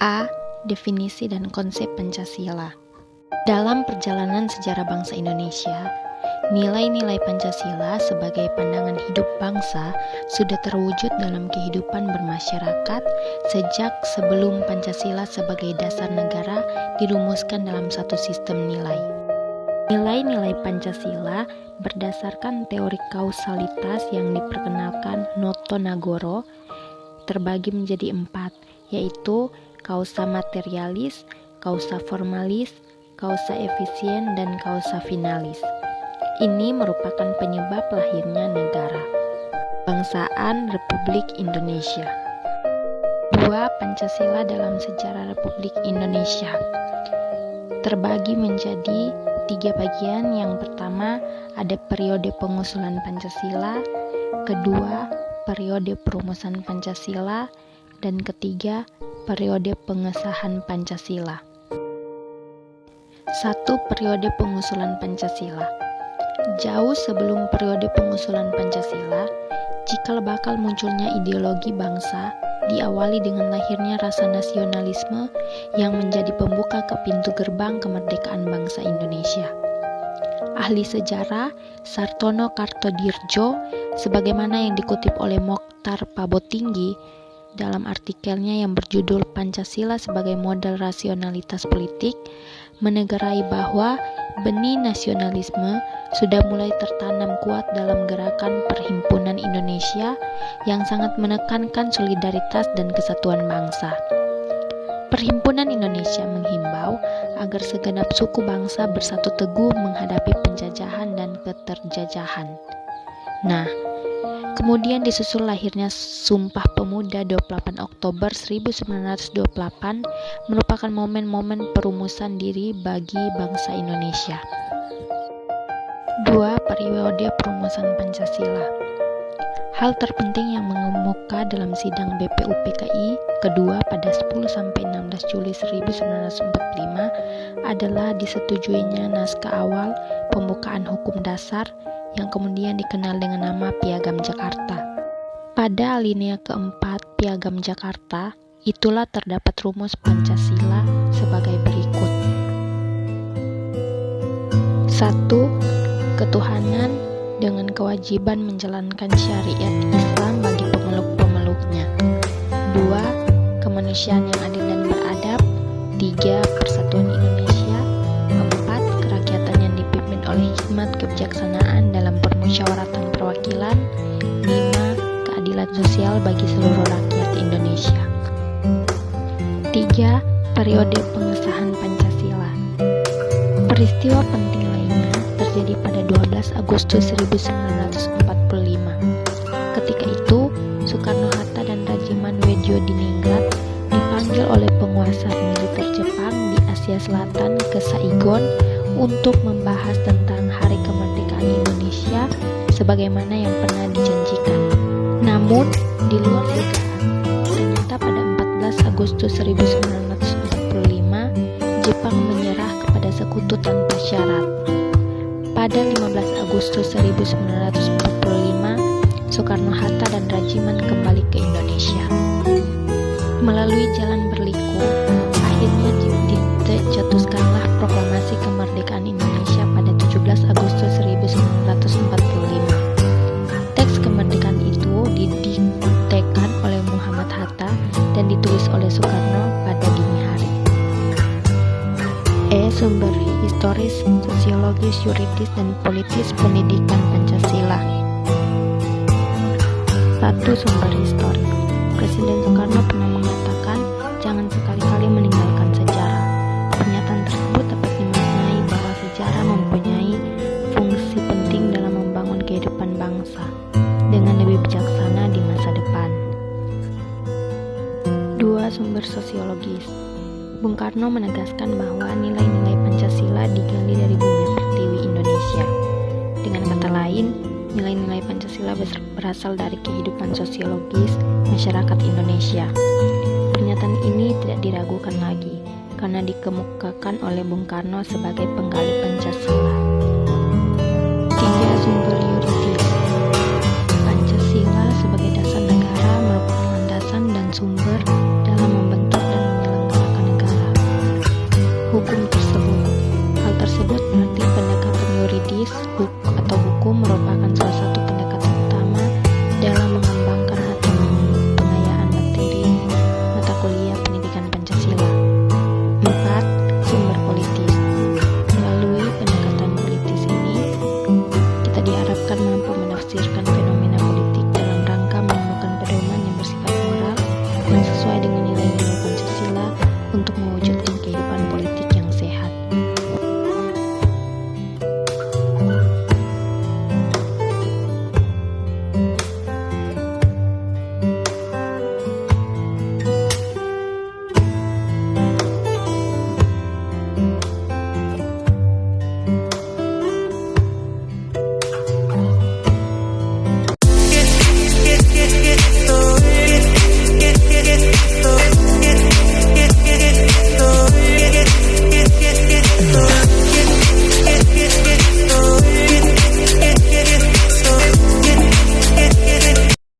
A. Definisi dan konsep Pancasila. Dalam perjalanan sejarah bangsa Indonesia, nilai-nilai Pancasila sebagai pandangan hidup bangsa sudah terwujud dalam kehidupan bermasyarakat sejak sebelum Pancasila sebagai dasar negara dirumuskan dalam satu sistem nilai. Nilai-nilai Pancasila berdasarkan teori kausalitas yang diperkenalkan Noto Nagoro terbagi menjadi 4, yaitu kausa materialis, kausa formalis, kausa efisien, dan kausa finalis. Ini merupakan penyebab lahirnya negara. Bangsaan Republik Indonesia. 2. Pancasila dalam sejarah Republik Indonesia. Terbagi menjadi 3 bagian. Yang pertama, ada periode pengusulan Pancasila, kedua, periode perumusan Pancasila, dan ketiga, periode pengesahan Pancasila. 1. Periode pengusulan Pancasila. Jauh sebelum periode pengusulan Pancasila, cikal bakal munculnya ideologi bangsa diawali dengan lahirnya rasa nasionalisme yang menjadi pembuka ke pintu gerbang kemerdekaan bangsa Indonesia. Ahli sejarah Sartono Kartodirjo, sebagaimana yang dikutip oleh Mokhtar Pabotinggi dalam artikelnya yang berjudul Pancasila sebagai Modal Rasionalitas Politik, menegarai bahwa benih nasionalisme sudah mulai tertanam kuat dalam gerakan Perhimpunan Indonesia yang sangat menekankan solidaritas dan kesatuan bangsa. Perhimpunan Indonesia menghimbau agar segenap suku bangsa bersatu teguh menghadapi penjajahan dan keterjajahan. Nah, kemudian disusul lahirnya Sumpah Pemuda 28 Oktober 1928 merupakan momen-momen perumusan diri bagi bangsa Indonesia. 2. Periode perumusan Pancasila. Hal terpenting yang mengemuka dalam sidang BPUPKI kedua pada 10-16 Juli 1945 adalah disetujuinya naskah awal pembukaan hukum dasar yang kemudian dikenal dengan nama Piagam Jakarta. Pada alinea keempat Piagam Jakarta, itulah terdapat rumus Pancasila sebagai berikut. 1. Ketuhanan dengan kewajiban menjalankan syariat Islam bagi pemeluk-pemeluknya. 2. Kemanusiaan yang adil dan beradab. 3. Persatuan Indonesia. 4. Kerakyatan yang dipimpin oleh hikmat kebijaksanaan dalam permusyawaratan perwakilan. 5. Keadilan sosial bagi seluruh rakyat Indonesia. 3. Periode pengesahan Pancasila. Peristiwa penting lainnya terjadi pada 12 Agustus 1945. Ketika itu, Soekarno-Hatta dan Rajiman Weddiodiningrat dipanggil oleh penguasa militer Jepang di Asia Selatan ke Saigon untuk membahas tentang Hari Kemerdekaan Indonesia sebagaimana yang pernah dijanjikan. Namun, di luar dugaan, ternyata pada 14 Agustus 1945, Jepang menyerah kepada sekutu tanpa syarat. Pada 15 Agustus 1945, Soekarno-Hatta dan Rajiman kembali ke Indonesia. Melalui jalan berliku, akhirnya dicetuskanlah proklamasi kemerdekaan Indonesia pada 17 Agustus 1945. Teks kemerdekaan itu didiktekan oleh Muhammad Hatta dan ditulis oleh Soekarno pada dini hari. Sumber historis, sosiologis, yuridis, dan politis pendidikan Pancasila. 1. Sumber historis. Presiden Soekarno pernah mengatakan, jangan sekali-kali meninggalkan sejarah. Pernyataan tersebut dapat dimaknai bahwa sejarah mempunyai fungsi penting dalam membangun kehidupan bangsa dengan lebih bijaksana di masa depan. 2. Sumber sosiologis. Bung Karno menegaskan bahwa nilai-nilai Pancasila digali dari bumi pertiwi Indonesia. Dengan kata lain, nilai-nilai Pancasila berasal dari kehidupan sosiologis masyarakat Indonesia. Pernyataan ini tidak diragukan lagi, karena dikemukakan oleh Bung Karno sebagai penggali Pancasila